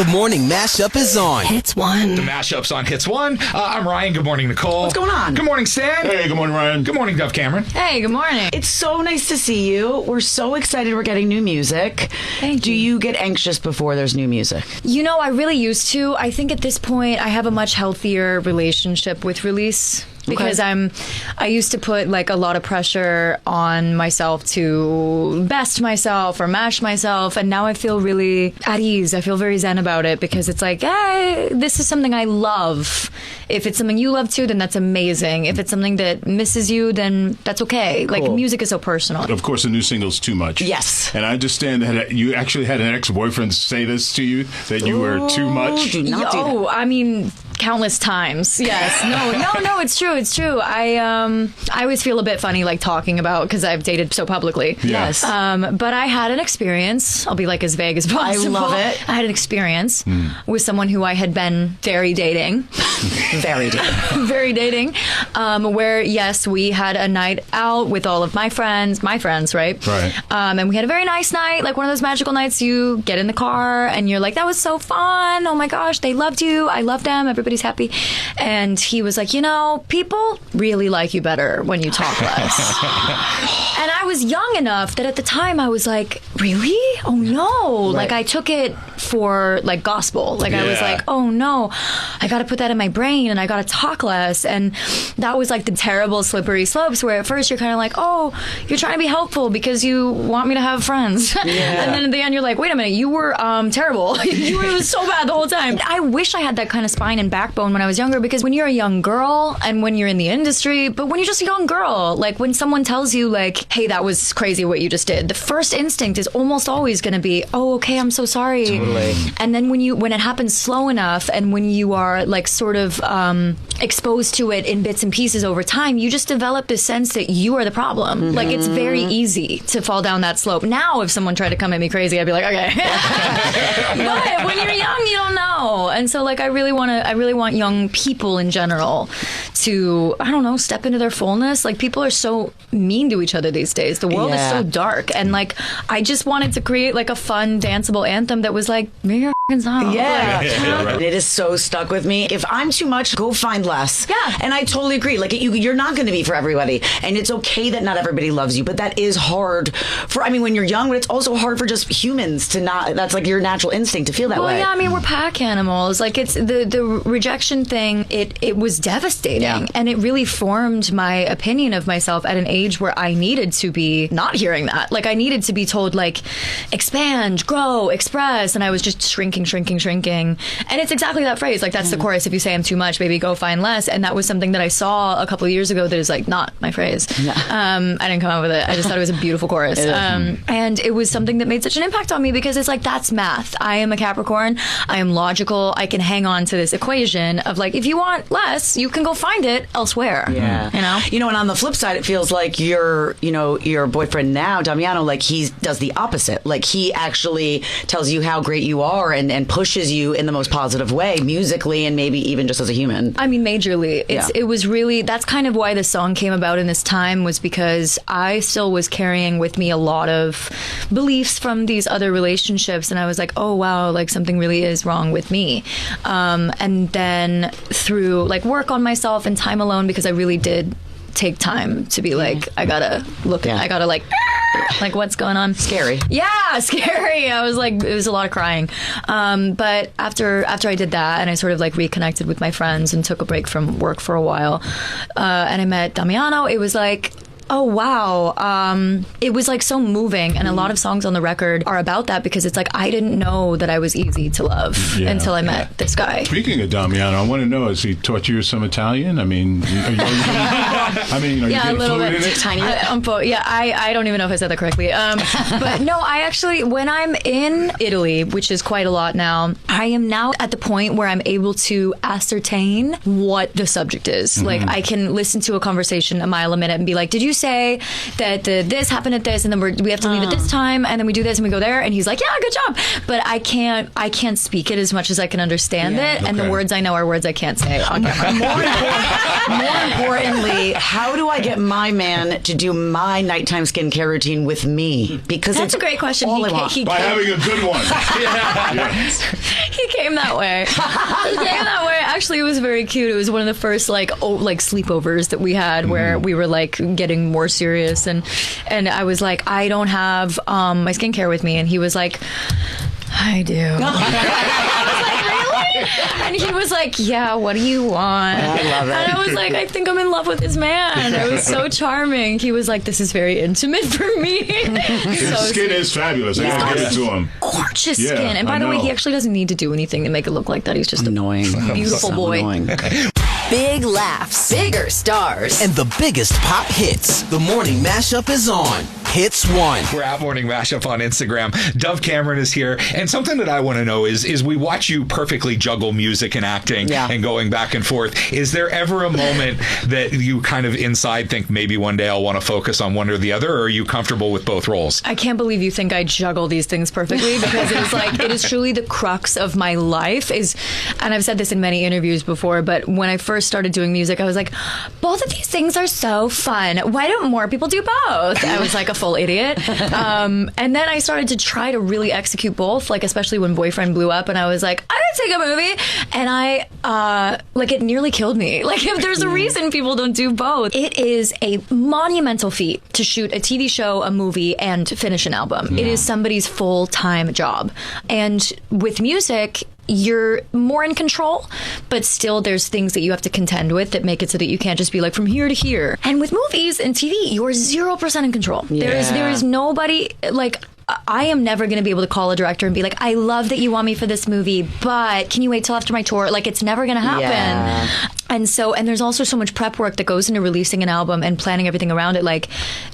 Good Morning Mashup is on Hits 1. The Mashup's on Hits 1. I'm Ryan. Good morning, Nicole. What's going on? Good morning, Stan. Hey, good morning, Ryan. Good morning, Dove Cameron. Hey, good morning. It's so nice to see you. We're so excited we're getting new music. Thank Do you. you get anxious before there's new music? You know, I really used to. I think at this point I have a much healthier relationship with release. Because I used to put like a lot of pressure on myself to best myself or mash myself, and now I feel really at ease. I feel very zen about it because it's like, hey, this is something I love. If it's something you love too, then that's amazing. If it's something that misses you, then that's okay. Cool. Like music is so personal. Of course, the new single's Too Much. Yes. And I understand that you actually had an ex-boyfriend say this to you, that you were too much. Do not do that. I mean, countless times. Yes. No, it's true. It's true. I always feel a bit funny like talking about because I've dated so publicly. Yes. But I had an experience. I'll be like as vague as possible. I love it. I had an experience with someone who I had been very dating. Very dating. Where, yes, we had a night out with all of my friends, right? Right. And we had a very nice night, like one of those magical nights you get in the car and you're like, that was so fun. Oh my gosh, they loved you. I loved them. Everybody's happy. And he was like, you know, people really like you better when you talk less. And I was young enough that at the time I was like, really? Oh no. Right. Like I took it for like gospel. Like I was Yeah. like, oh no, I got to put that in my brain and I got to talk less. And that was like the terrible slippery slopes where at first you're kind of like, oh, you're trying to be helpful because you want me to have friends. And then at the end you're like, wait a minute, you were terrible. You were so bad the whole time. I wish I had that kind of spine and backbone when I was younger, because when you're a young girl and when you're in the industry, but when you're just a young girl, like when someone tells you like, hey, that was crazy what you just did, the first instinct is almost always going to be, oh, okay, I'm so sorry. Totally. And then when it happens slow enough and when you are like sort of exposed to it in bits and pieces over time, you just develop this sense that you are the problem. Mm-hmm. Like it's very easy to fall down that slope. Now, if someone tried to come at me crazy, I'd be like, okay. But when you're young, you don't know. And so like I really want young people in general to, I don't know, step into their fullness. Like people are so mean to each other these days. The world is so dark. And like I just wanted to create like a fun, danceable anthem that was like, make your f***ing song. Yeah. Like, It is so stuck with me. If I'm too much, go find less. Yeah. And I totally agree. Like you're not going to be for everybody. And it's okay that not everybody loves you, but that is hard for, I mean, when you're young, but it's also hard for just humans to not, that's like your natural instinct to feel that way. Well, yeah, I mean, we're pack animals. Like, it's the rejection thing, it was devastating. Yeah. And it really formed my opinion of myself at an age where I needed to be not hearing that. Like, I needed to be told, like, expand, grow, express. And I was just shrinking. And it's exactly that phrase. Like, that's the chorus. If you say I'm too much, baby, go find less. And that was something that I saw a couple of years ago that is, like, not my phrase. Yeah. I didn't come up with it. I just thought it was a beautiful chorus. And it was something that made such an impact on me because it's like, that's math. I am a Capricorn. I am logical. I can hang on to this equation of like, if you want less, you can go find it elsewhere. Yeah. You know? And on the flip side, it feels like your boyfriend now, Damiano, like he does the opposite. Like he actually tells you how great you are and pushes you in the most positive way, musically and maybe even just as a human. I mean, majorly. It was really, that's kind of why the song came about in this time, was because I still was carrying with me a lot of beliefs from these other relationships. And I was like, oh, wow, like something really is wrong with me. And then through like work on myself and time alone, because I really did take time to be like, I gotta look at, I gotta like what's going on? Scary. Yeah, scary. I was like, it was a lot of crying. But after I did that and I sort of like reconnected with my friends and took a break from work for a while, and I met Damiano, it was like, oh, wow. It was like so moving. And a lot of songs on the record are about that because it's like, I didn't know that I was easy to love until I met this guy. Speaking of Damiano, I want to know, has he taught you some Italian? I mean, are you Yeah, a getting little fluent bit. in it? Tiny. I don't even know if I said that correctly. But no, I actually, when I'm in Italy, which is quite a lot now, I am now at the point where I'm able to ascertain what the subject is. Like, I can listen to a conversation a mile a minute and be like, did you say that this happened at this, and then we have to leave at this time, and then we do this and we go there, and he's like, yeah, good job. But I can't speak it as much as I can understand it, and the words I know are words I can't say on camera. More importantly, how do I get my man to do my nighttime skincare routine with me? Because That's it's a great question. all I want. By having a good one. He came that way. Actually, it was very cute. It was one of the first like sleepovers that we had where we were like getting more serious, and I was like, I don't have my skincare with me, and he was like, I do. I was like, really? And he was like, yeah, what do you want? I love it. And I was like, I think I'm in love with this man. It was so charming. He was like, this is very intimate for me. His skin is fabulous. I gotta give it to him. Gorgeous skin. And by the way, he actually doesn't need to do anything to make it look like that. He's just annoying. A beautiful boy. Annoying. Big laughs, bigger stars, and the biggest pop hits. The Morning Mashup is on Hits 1. We're at Morning Mashup on Instagram. Dove Cameron is here. And something that I want to know is we watch you perfectly juggle music and acting and going back and forth. Is there ever a moment that you kind of inside think maybe one day I'll want to focus on one or the other, or are you comfortable with both roles? I can't believe you think I juggle these things perfectly, because it is truly the crux of my life and I've said this in many interviews before, but when I first started doing music, I was like, both of these things are so fun. Why don't more people do both? I was like a full idiot. And then I started to try to really execute both, like especially when Boyfriend blew up, and I was like, I'm gonna take a movie, and I it nearly killed me. Like, if there's a reason people don't do both. It is a monumental feat to shoot a TV show, a movie, and finish an album. Yeah. It is somebody's full-time job. And with music, you're more in control, but still there's things that you have to contend with that make it so that you can't just be like from here to here. And with movies and TV, you're 0% in control. Yeah. There is nobody, like, I am never going to be able to call a director and be like, I love that you want me for this movie, but can you wait till after my tour? Like, it's never going to happen. Yeah. And there's also so much prep work that goes into releasing an album and planning everything around it. Like,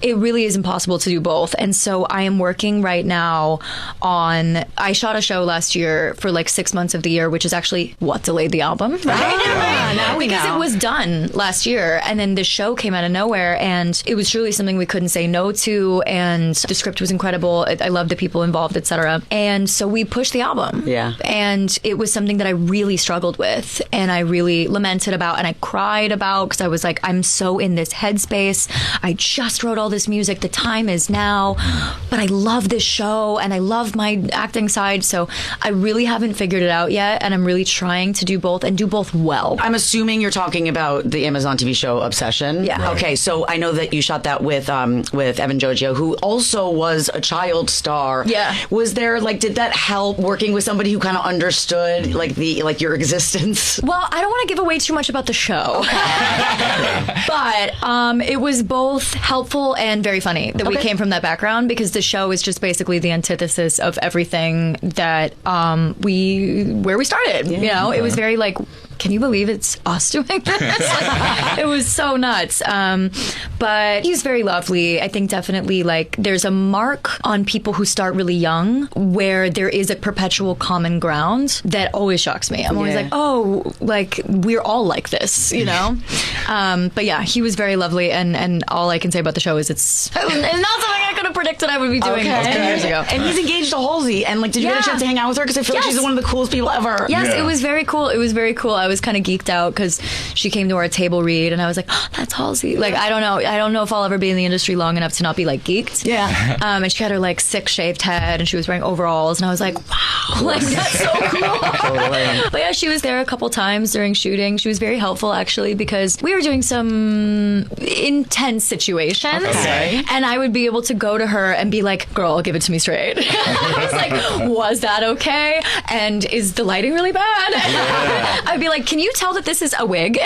it really is impossible to do both. And so I am working right now I shot a show last year for like 6 months of the year, which is actually what delayed the album, right? Now we because know. It was done last year, and then this show came out of nowhere, and it was truly something we couldn't say no to, and the script was incredible. I loved the people involved, etc. And so we pushed the album. Yeah. And it was something that I really struggled with, and I really lamented about, and I cried about, because I was like, I'm so in this headspace. I just wrote all this music. The time is now. But I love this show, and I love my acting side. So I really haven't figured it out yet, and I'm really trying to do both and do both well. I'm assuming you're talking about the Amazon TV show Obsession. Yeah. Right. Okay, so I know that you shot that with Evan Joggio, who also was a child star. Yeah. Was there, did that help working with somebody who kind of understood your existence? Well, I don't want to give away too much about the show. But it was both helpful and very funny that we came from that background, because the show is just basically the antithesis of everything that where we started. Yeah. You know, it was very like, can you believe it's us doing this? It was so nuts. But he's very lovely. I think definitely there's a mark on people who start really young where there is a perpetual common ground that always shocks me. I'm always like, oh, we're all like this, you know? But yeah, he was very lovely. And all I can say about the show is it's not something I could have predicted I would be doing 10 years ago. And he's engaged to Halsey. And did you get a chance to hang out with her? Because I feel like she's one of the coolest people ever. Yes, it was very cool. It was very cool. I was kind of geeked out because she came to our table read, and I was like, oh, that's Halsey. I don't know if I'll ever be in the industry long enough to not be geeked. Yeah. And she had her sick shaved head, and she was wearing overalls, and I was like, wow, that's so cool. Totally. But yeah, she was there a couple times during shooting. She was very helpful actually, because we were doing some intense situations, and I would be able to go to her and be like, girl, give it to me straight. I was like, was that okay? And is the lighting really bad? I'd be like, can you tell that this is a wig?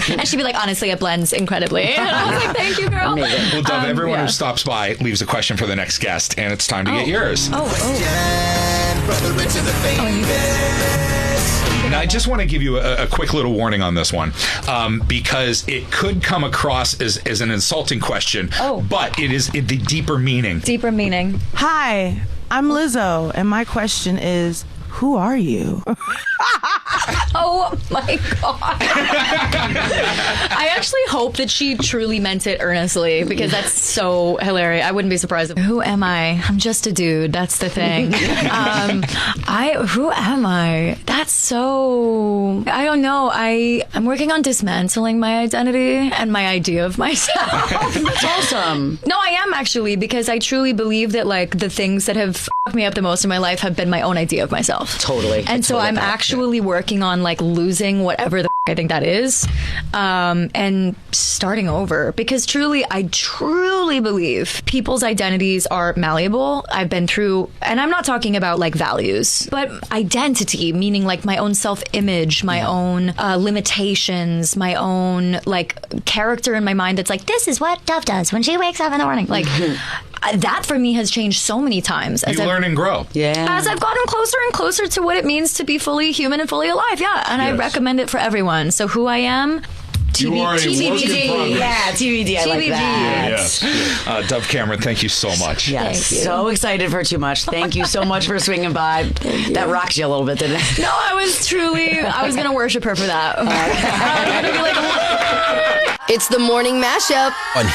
And she'd be like, honestly, it blends incredibly. And I was like, thank you, girl. Amazing. Well, Dove, everyone who stops by leaves a question for the next guest, and it's time to get yours. Now, I just want to give you a quick little warning on this one, because it could come across as an insulting question, but it is the deeper meaning. Deeper meaning. Hi, I'm Lizzo, and my question is, who are you? Oh my God. I actually hope that she truly meant it earnestly, because that's so hilarious. I wouldn't be surprised. Who am I? I'm just a dude. That's the thing. Who am I? That's so, I don't know. I'm working on dismantling my identity and my idea of myself. That's awesome. No, I am actually, because I truly believe that like the things that have fucked me up the most in my life have been my own idea of myself. Totally. And so I'm actually working on like losing whatever the I think that is, and starting over, because I truly believe people's identities are malleable. I've been through, and I'm not talking about like values, but identity, meaning like my own self-image, my own limitations, my own like character in my mind that's like, this is what Dove does when she wakes up in the morning. Like, that for me has changed so many times. You learn and grow. Yeah. As I've gotten closer and closer to what it means to be fully human and fully alive. Yeah. And I recommend it for everyone. So who I am, You are a work in progress. Yeah, TBD. I like that. Yes. Dove Cameron, thank you so much. Yes. Thank you. So excited for Too Much. Thank you so much for swinging by. That rocked you a little bit, didn't it? no, I was going to worship her for that. I was going to be like, It's the morning mashup on